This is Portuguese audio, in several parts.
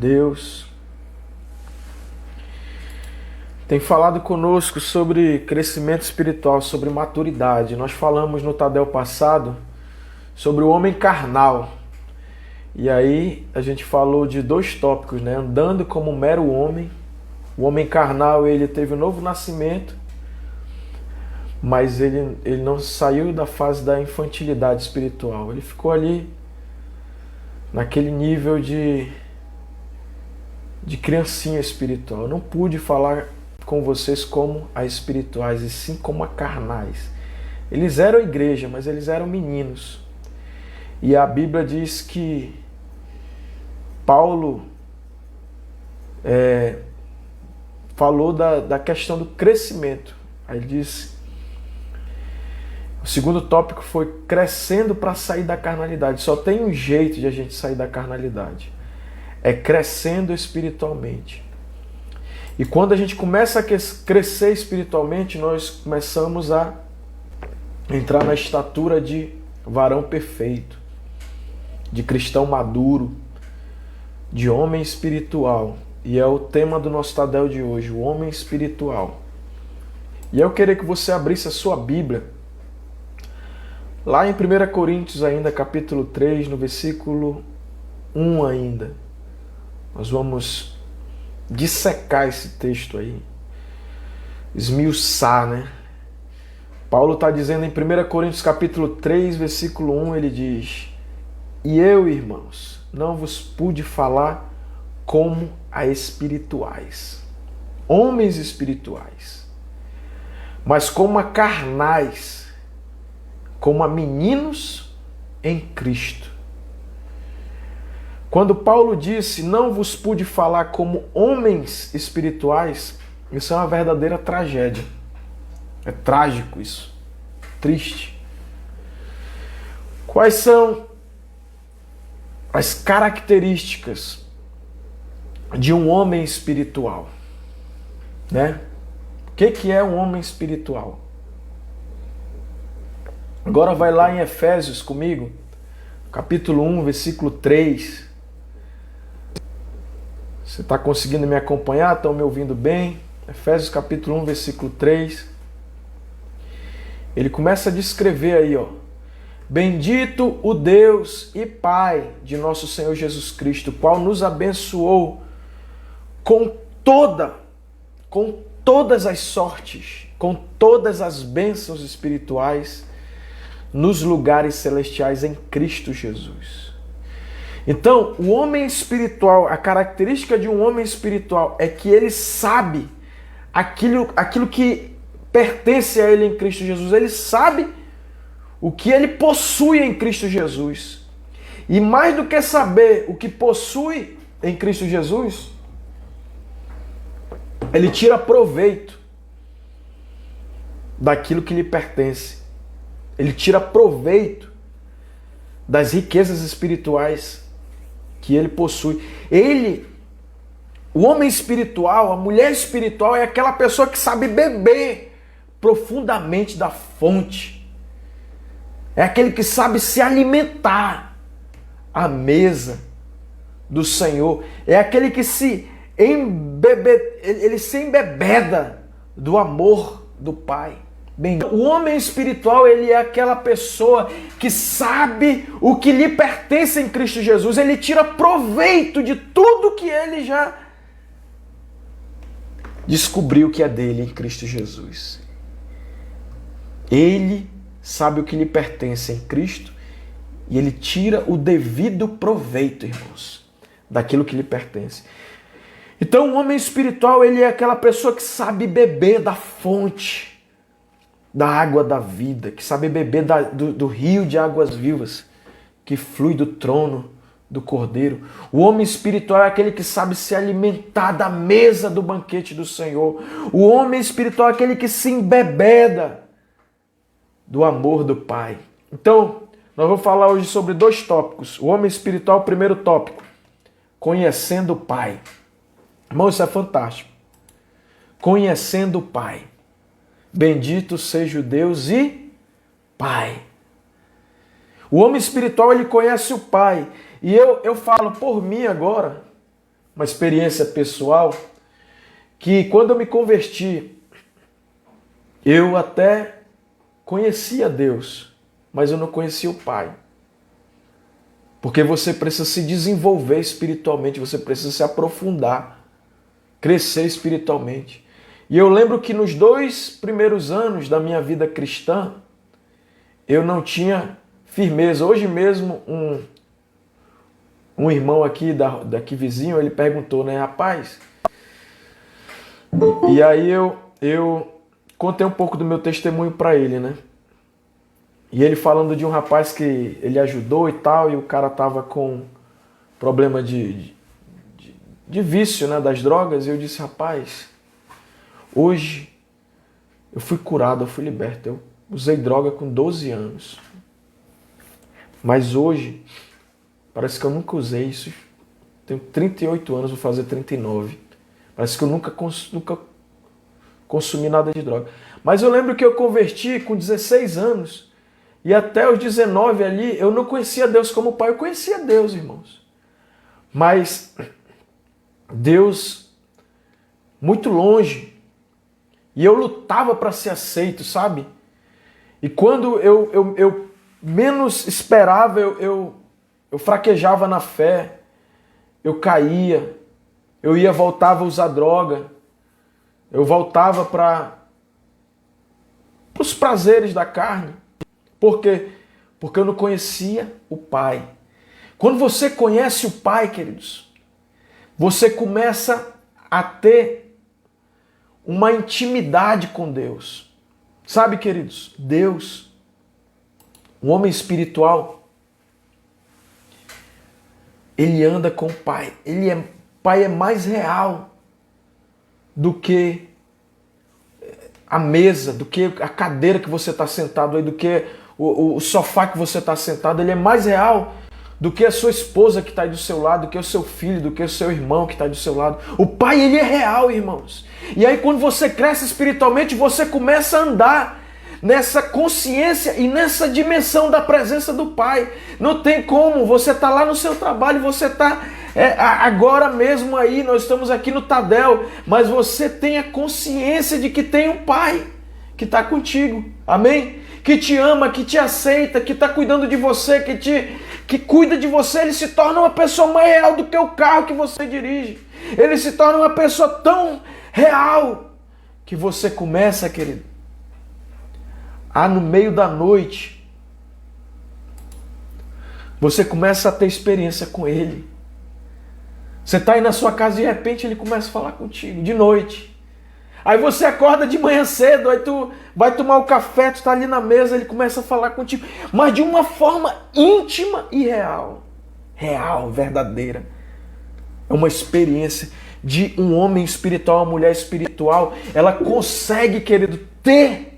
Deus tem falado conosco sobre crescimento espiritual, sobre maturidade. Nós falamos no Tadel passado sobre o homem carnal. E aí a gente falou de dois tópicos, né? Andando como um mero homem. O homem carnal, ele teve um novo nascimento, mas ele não saiu da fase da infantilidade espiritual. Ele ficou ali naquele nível de criancinha espiritual. Eu não pude falar com vocês como a espirituais, e sim como a carnais. Eles eram igreja, mas eles eram meninos. E a Bíblia diz que Paulo falou da questão do crescimento. Aí ele diz, o segundo tópico foi crescendo para sair da carnalidade. Só tem um jeito de a gente sair da carnalidade. É crescendo espiritualmente. E quando a gente começa a crescer espiritualmente, nós começamos a entrar na estatura de varão perfeito, de cristão maduro, de homem espiritual. E é o tema do nosso Tadel de hoje, o homem espiritual. E eu queria que você abrisse a sua Bíblia, lá em 1 Coríntios ainda, capítulo 3, no versículo 1 ainda. Nós vamos dissecar esse texto aí, esmiuçar, né? Paulo está dizendo em 1 Coríntios capítulo 3, versículo 1, ele diz: E eu, irmãos, não vos pude falar como a espirituais, homens espirituais, mas como a carnais, como a meninos em Cristo. Quando Paulo disse, não vos pude falar como homens espirituais, isso é uma verdadeira tragédia. É trágico isso. Triste. Quais são as características de um homem espiritual? Né? O que é um homem espiritual? Agora vai lá em Efésios comigo, capítulo 1, versículo 3. Você está conseguindo me acompanhar? Estão me ouvindo bem? Efésios capítulo 1, versículo 3. Ele começa a descrever aí, ó. Bendito o Deus e Pai de nosso Senhor Jesus Cristo, o qual nos abençoou com todas as sortes, com todas as bênçãos espirituais nos lugares celestiais em Cristo Jesus. Então, o homem espiritual, a característica de um homem espiritual é que ele sabe aquilo que pertence a ele em Cristo Jesus. Ele sabe o que ele possui em Cristo Jesus. E mais do que saber o que possui em Cristo Jesus, ele tira proveito daquilo que lhe pertence. Ele tira proveito das riquezas espirituais que ele possui. O homem espiritual, a mulher espiritual é aquela pessoa que sabe beber profundamente da fonte. É aquele que sabe se alimentar à mesa do Senhor. É aquele que se embebeda do amor do Pai. Bem, o homem espiritual, ele é aquela pessoa que sabe o que lhe pertence em Cristo Jesus. Ele tira proveito de tudo que ele já descobriu que é dele em Cristo Jesus. Ele sabe o que lhe pertence em Cristo e ele tira o devido proveito, irmãos, daquilo que lhe pertence. Então, o homem espiritual, ele é aquela pessoa que sabe beber da fonte da água da vida, que sabe beber do rio de águas vivas, que flui do trono do Cordeiro. O homem espiritual é aquele que sabe se alimentar da mesa do banquete do Senhor. O homem espiritual é aquele que se embebeda do amor do Pai. Então, nós vamos falar hoje sobre dois tópicos. O homem espiritual, primeiro tópico, conhecendo o Pai. Irmão, isso é fantástico. Conhecendo o Pai. Bendito seja o Deus e Pai. O homem espiritual, ele conhece o Pai. E eu falo por mim agora, uma experiência pessoal, que quando eu me converti, eu até conhecia Deus, mas eu não conhecia o Pai. Porque você precisa se desenvolver espiritualmente, você precisa se aprofundar, crescer espiritualmente. E eu lembro que nos 2 primeiros anos da minha vida cristã, eu não tinha firmeza. Hoje mesmo, um irmão aqui, daqui vizinho, ele perguntou, né, rapaz? E aí eu contei um pouco do meu testemunho para ele, né? E ele falando de um rapaz que ele ajudou e tal, e o cara tava com problema de vício, né, das drogas, e eu disse, rapaz, hoje eu fui curado, eu fui liberto, eu usei droga com 12 anos. Mas hoje, parece que eu nunca usei isso. Tenho 38 anos, vou fazer 39. Parece que eu nunca consumi nada de droga. Mas eu lembro que eu converti com 16 anos. E até os 19 ali, eu não conhecia Deus como Pai. Eu conhecia Deus, irmãos. Mas Deus muito longe. E eu lutava para ser aceito, sabe? E quando eu menos esperava, eu fraquejava na fé. Eu caía. Eu voltava a usar droga. Eu voltava para os prazeres da carne. Por quê? Porque eu não conhecia o Pai. Quando você conhece o Pai, queridos, você começa a ter uma intimidade com Deus. Sabe, queridos, Deus, um homem espiritual, ele anda com o Pai. O Pai é mais real do que a mesa, do que a cadeira que você está sentado aí, do que o sofá que você está sentado. Ele é mais real do que a sua esposa que está aí do seu lado, do que o seu filho, do que o seu irmão que está aí do seu lado. O Pai, ele é real, irmãos. E aí quando você cresce espiritualmente, você começa a andar nessa consciência e nessa dimensão da presença do Pai. Não tem como, você está lá no seu trabalho, você está agora mesmo aí, nós estamos aqui no Tadel, mas você tem a consciência de que tem um Pai que está contigo, amém? Que te ama, que te aceita, que está cuidando de você, que cuida de você. Ele se torna uma pessoa mais real do que o carro que você dirige. Ele se torna uma pessoa tão real que você começa, querido, no meio da noite, você começa a ter experiência com Ele. Você está aí na sua casa e de repente Ele começa a falar contigo, de noite. Aí você acorda de manhã cedo, aí tu vai tomar o café, tu está ali na mesa, Ele começa a falar contigo, mas de uma forma íntima e real. Real, verdadeira. É uma experiência de um homem espiritual, uma mulher espiritual. Ela consegue, querido, ter.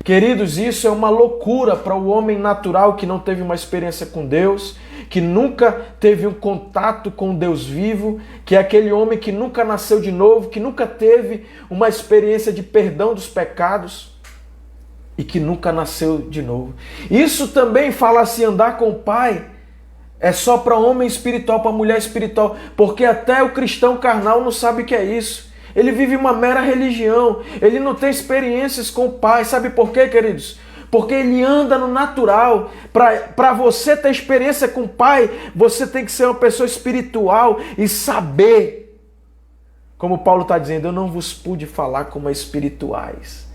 Queridos, isso é uma loucura para o homem natural que não teve uma experiência com Deus, que nunca teve um contato com Deus vivo, que é aquele homem que nunca nasceu de novo, que nunca teve uma experiência de perdão dos pecados e que nunca nasceu de novo. Isso também fala assim, andar com o Pai é só para homem espiritual, para mulher espiritual, porque até o cristão carnal não sabe o que é isso. Ele vive uma mera religião, ele não tem experiências com o Pai. Sabe por quê, queridos? Porque ele anda no natural. Para você ter experiência com o Pai, você tem que ser uma pessoa espiritual e saber. Como Paulo está dizendo, eu não vos pude falar como espirituais.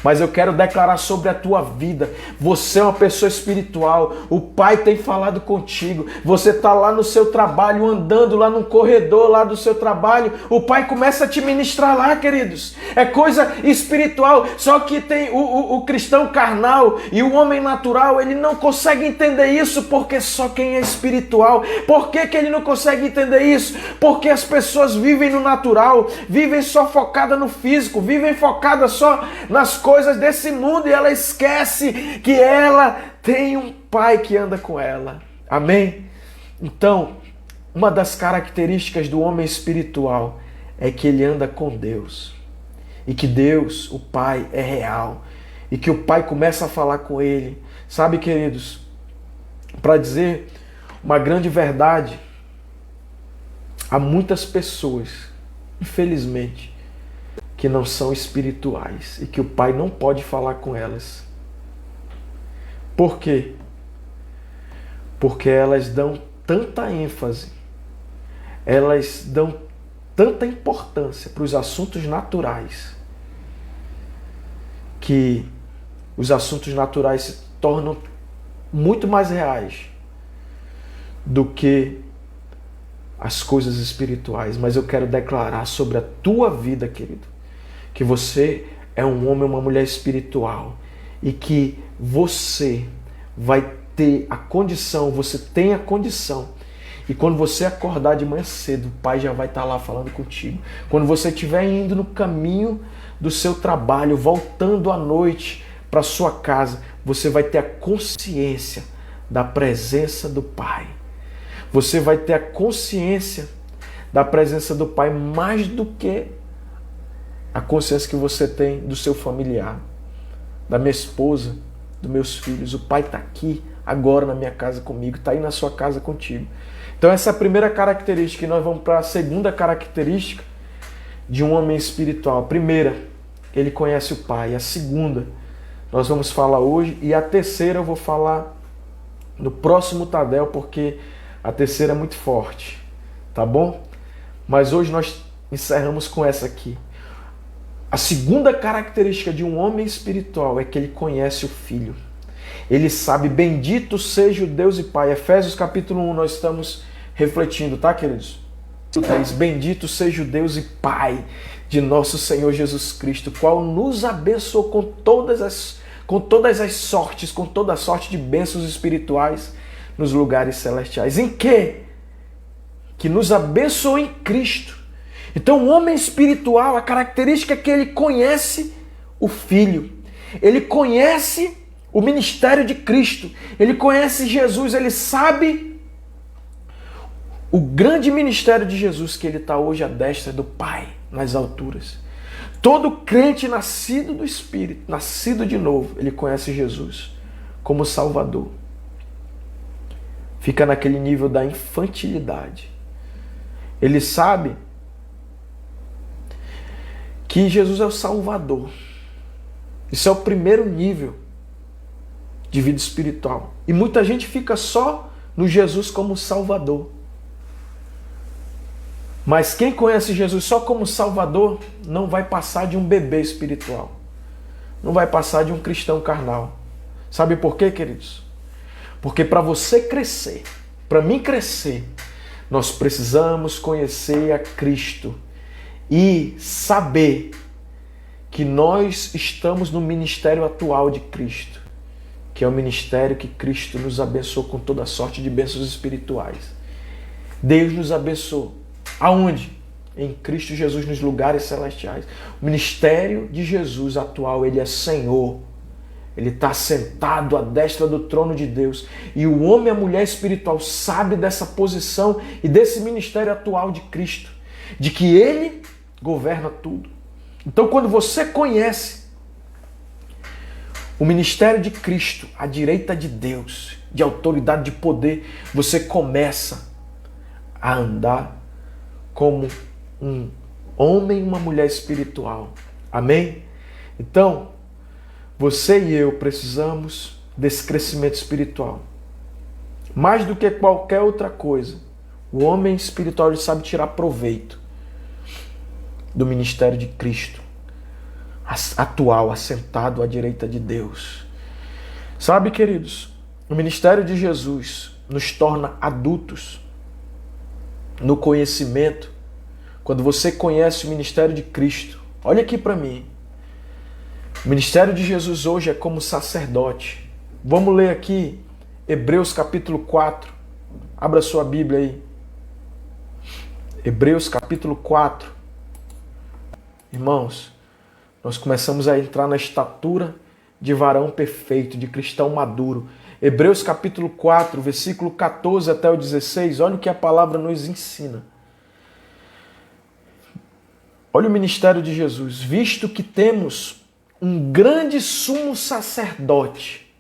Mas eu quero declarar sobre a tua vida. Você é uma pessoa espiritual. O Pai tem falado contigo. Você está lá no seu trabalho, andando lá no corredor lá do seu trabalho. O Pai começa a te ministrar lá, queridos. É coisa espiritual. Só que tem o cristão carnal e o homem natural, ele não consegue entender isso, porque só quem é espiritual. Por que ele não consegue entender isso? Porque as pessoas vivem no natural, vivem só focada no físico, vivem focadas só nas coisas desse mundo, e ela esquece que ela tem um Pai que anda com ela. Amém? Então, uma das características do homem espiritual é que ele anda com Deus. E que Deus, o Pai, é real. E que o Pai começa a falar com ele. Sabe, queridos, para dizer uma grande verdade, há muitas pessoas, infelizmente, que não são espirituais e que o Pai não pode falar com elas. Por quê? Porque elas dão tanta ênfase, elas dão tanta importância para os assuntos naturais, que os assuntos naturais se tornam muito mais reais do que as coisas espirituais. Mas eu quero declarar sobre a tua vida, querido, que você é um homem ou uma mulher espiritual e que você vai ter a condição, você tem a condição. E quando você acordar de manhã cedo, o Pai já vai estar lá falando contigo. Quando você estiver indo no caminho do seu trabalho, voltando à noite para sua casa, você vai ter a consciência da presença do Pai. Você vai ter a consciência da presença do Pai mais do que a consciência que você tem do seu familiar, da minha esposa, dos meus filhos. O Pai está aqui agora na minha casa comigo, está aí na sua casa contigo. Então essa é a primeira característica, e nós vamos para a segunda característica de um homem espiritual. A primeira, ele conhece o Pai. A segunda, nós vamos falar hoje, e a terceira eu vou falar no próximo Tadel, porque a terceira é muito forte, tá bom? Mas hoje nós encerramos com essa aqui. A segunda característica de um homem espiritual é que ele conhece o Filho. Ele sabe, bendito seja o Deus e Pai. Efésios capítulo 1, nós estamos refletindo, tá, queridos? Bendito seja o Deus e Pai de nosso Senhor Jesus Cristo, qual nos abençoou com todas as sortes, com toda a sorte de bênçãos espirituais nos lugares celestiais. Em quê? Que nos abençoou em Cristo. Então, o homem espiritual, a característica é que ele conhece o Filho. Ele conhece o ministério de Cristo. Ele conhece Jesus. Ele sabe o grande ministério de Jesus, que ele está hoje à destra do Pai, nas alturas. Todo crente nascido do Espírito, nascido de novo, ele conhece Jesus como Salvador. Fica naquele nível da infantilidade. Ele sabe que Jesus é o Salvador. Isso é o primeiro nível de vida espiritual. E muita gente fica só no Jesus como Salvador. Mas quem conhece Jesus só como Salvador não vai passar de um bebê espiritual. Não vai passar de um cristão carnal. Sabe por quê, queridos? Porque para você crescer, para mim crescer, nós precisamos conhecer a Cristo e saber que nós estamos no ministério atual de Cristo, que é o ministério que Cristo nos abençoou com toda sorte de bênçãos espirituais. Deus nos abençoou. Aonde? Em Cristo Jesus, nos lugares celestiais. O ministério de Jesus atual, ele é Senhor. Ele está sentado à destra do trono de Deus. E o homem e a mulher espiritual sabe dessa posição e desse ministério atual de Cristo, de que ele governa tudo. Então, quando você conhece o ministério de Cristo, à direita de Deus, de autoridade, de poder, você começa a andar como um homem e uma mulher espiritual. Amém? Então, você e eu precisamos desse crescimento espiritual. Mais do que qualquer outra coisa, o homem espiritual ele sabe tirar proveito do ministério de Cristo, atual, assentado à direita de Deus. Sabe, queridos, o ministério de Jesus nos torna adultos no conhecimento. Quando você conhece o ministério de Cristo, olha aqui para mim. O ministério de Jesus hoje é como sacerdote. Vamos ler aqui Hebreus capítulo 4. Abra sua Bíblia aí. Hebreus capítulo 4. Irmãos, nós começamos a entrar na estatura de varão perfeito, de cristão maduro. Hebreus capítulo 4, versículo 14 até o 16. Olha o que a palavra nos ensina. Olha o ministério de Jesus. Visto que temos um grande sumo sacerdote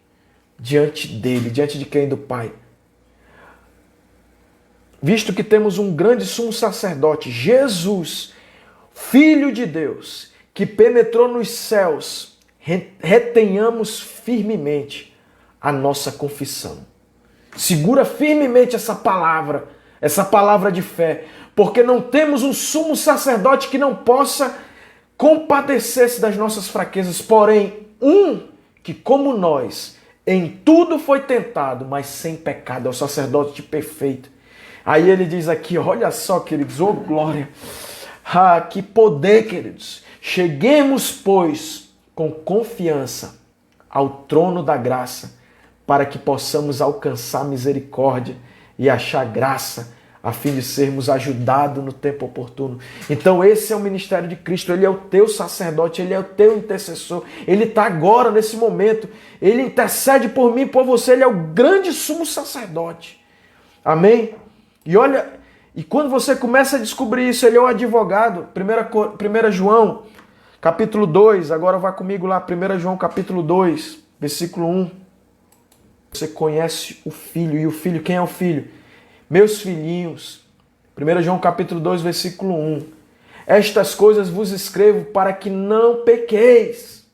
diante dele, diante de quem? Do Pai. visto que temos um grande sumo sacerdote, Jesus, Filho de Deus, que penetrou nos céus, retenhamos firmemente a nossa confissão. Segura firmemente essa palavra de fé, porque não temos um sumo sacerdote que não possa compadecer-se das nossas fraquezas, porém, um que, como nós, em tudo foi tentado, mas sem pecado, é o sacerdote perfeito. Aí ele diz aqui, olha só, queridos, oh glória, que poder, queridos. Cheguemos, pois, com confiança ao trono da graça, para que possamos alcançar misericórdia e achar graça, a fim de sermos ajudados no tempo oportuno. Então esse é o ministério de Cristo, ele é o teu sacerdote, ele é o teu intercessor, ele está agora, nesse momento, ele intercede por mim, por você, ele é o grande sumo sacerdote. Amém? E olha, e quando você começa a descobrir isso, ele é o advogado. 1 João, capítulo 2, agora vá comigo lá, 1 João, capítulo 2, versículo 1. Você conhece o Filho, e o Filho, quem é o Filho? Meus filhinhos, 1 João capítulo 2, versículo 1. Estas coisas vos escrevo para que não pequeis.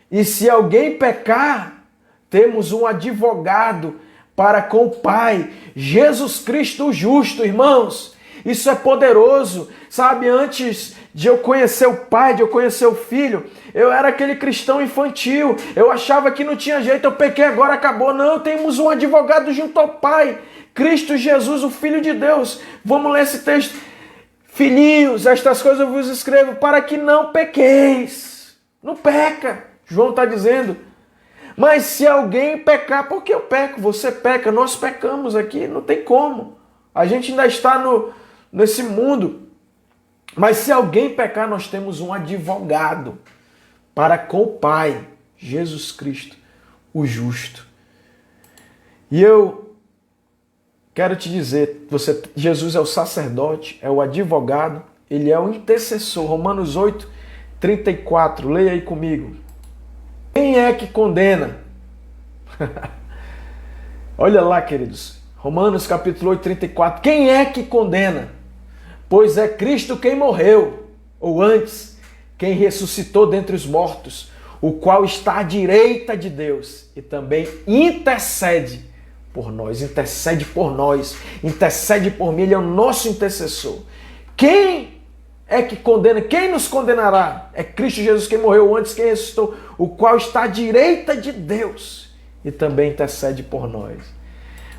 E se alguém pecar, temos um advogado para com o Pai, Jesus Cristo o justo, irmãos. Isso é poderoso. Sabe, antes de eu conhecer o Pai, de eu conhecer o Filho, eu era aquele cristão infantil. Eu achava que não tinha jeito, eu pequei, agora acabou. Não, temos um advogado junto ao Pai, Cristo Jesus, o Filho de Deus. Vamos ler esse texto. Filhinhos, estas coisas eu vos escrevo para que não pequeis. Não peca, João está dizendo. Mas se alguém pecar, porque eu peco, você peca, nós pecamos aqui, não tem como. A gente ainda está nesse mundo. Mas se alguém pecar, nós temos um advogado para com o Pai, Jesus Cristo, o justo. E eu quero te dizer, Jesus é o sacerdote, é o advogado, ele é o intercessor. Romanos 8, 34, leia aí comigo. Quem é que condena? Olha lá, queridos. Romanos capítulo 8, 34. Quem é que condena? Pois é Cristo quem morreu, ou antes, quem ressuscitou dentre os mortos, o qual está à direita de Deus e também intercede por nós, intercede por mim, ele é o nosso intercessor. Quem é que condena? Quem nos condenará? É Cristo Jesus quem morreu antes, quem ressuscitou, o qual está à direita de Deus e também intercede por nós.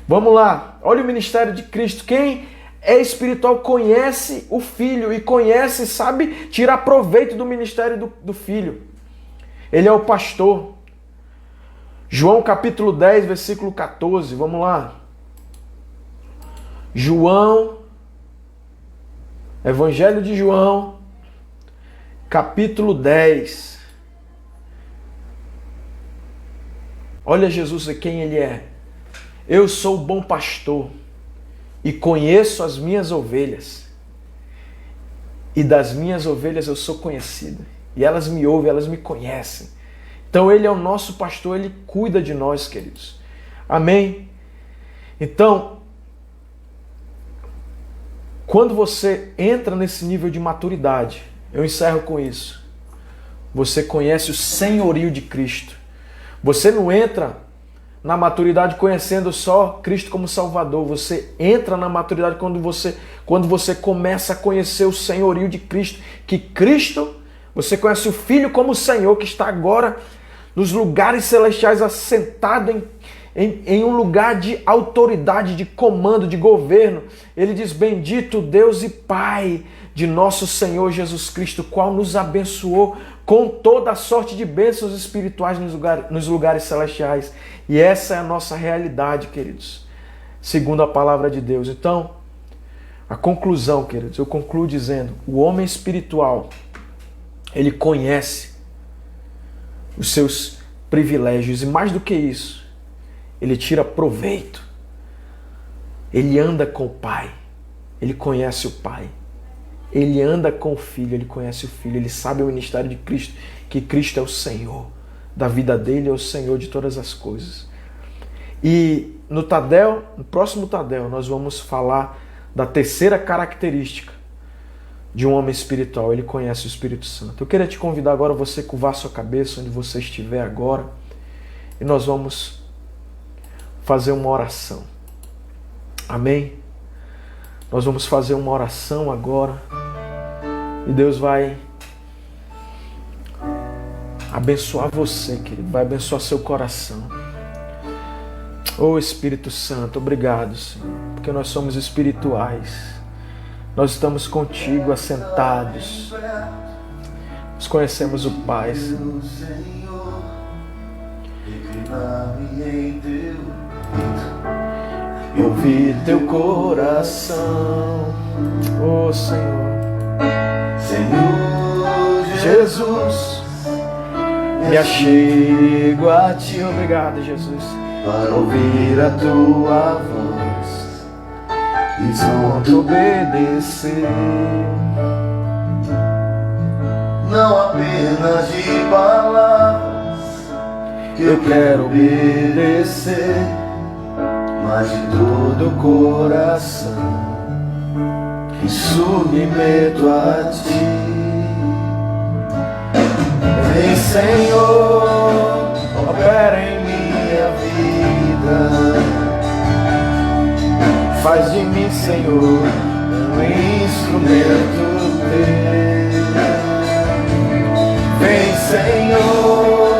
Vamos lá, olha o ministério de Cristo. Quem é espiritual conhece o Filho e conhece, sabe, tirar proveito do ministério do Filho. Ele é o pastor. João capítulo 10, versículo 14, vamos lá. Evangelho de João, capítulo 10. Olha Jesus e quem ele é. Eu sou o bom pastor e conheço as minhas ovelhas. E das minhas ovelhas eu sou conhecido. E elas me ouvem, elas me conhecem. Então ele é o nosso pastor, ele cuida de nós, queridos. Amém? Então, quando você entra nesse nível de maturidade, eu encerro com isso, você conhece o senhorio de Cristo. Você não entra na maturidade conhecendo só Cristo como Salvador. Você entra na maturidade quando você começa a conhecer o senhorio de Cristo. Que Cristo, você conhece o Filho como Senhor, que está agora nos lugares celestiais, assentado em um lugar de autoridade, de comando, de governo. Ele diz, bendito Deus e Pai de nosso Senhor Jesus Cristo, qual nos abençoou com toda a sorte de bênçãos espirituais nos lugares celestiais. E essa é a nossa realidade, queridos, segundo a palavra de Deus. Então, a conclusão, queridos, eu concluo dizendo, o homem espiritual, ele conhece os seus privilégios e mais do que isso, ele tira proveito. Ele anda com o Pai, ele conhece o Pai. Ele anda com o Filho, ele conhece o Filho, ele sabe o ministério de Cristo, que Cristo é o Senhor da vida dele, é o Senhor de todas as coisas. E no Tadel, no próximo Tadel, nós vamos falar da terceira característica de um homem espiritual. Ele conhece o Espírito Santo. Eu queria te convidar agora, você curvar sua cabeça onde você estiver agora, e nós vamos fazer uma oração. Amém? Nós vamos fazer uma oração agora, e Deus vai abençoar você, querido, vai abençoar seu coração. Oh Espírito Santo, obrigado, Senhor, porque nós somos espirituais. Nós estamos contigo assentados. Nós conhecemos o Pai, Senhor. Eu ouvi teu coração, oh Senhor. Senhor Jesus, me achego a ti. Obrigado, Jesus, para ouvir a tua voz e pronto obedecer. não apenas de palavras Eu quero obedecer, mas de todo o coração e submeto a ti. Vem, Senhor, opera em minha vida. Faz de mim, Senhor, um instrumento teu. Vem, Senhor,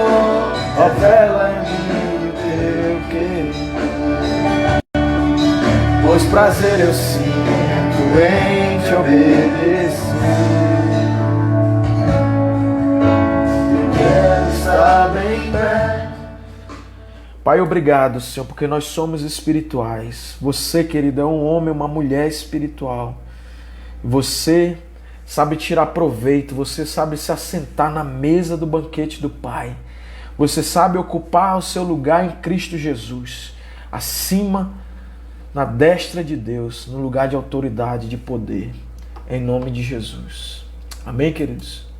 opera em mim o teu querer. Pois prazer eu sinto em te obedecer. Eu quero estar bem perto. Pai, obrigado, Senhor, porque nós somos espirituais. Você, querido, é um homem, uma mulher espiritual. Você sabe tirar proveito, você sabe se assentar na mesa do banquete do Pai. Você sabe ocupar o seu lugar em Cristo Jesus, acima, na destra de Deus, no lugar de autoridade, de poder, em nome de Jesus. Amém, queridos?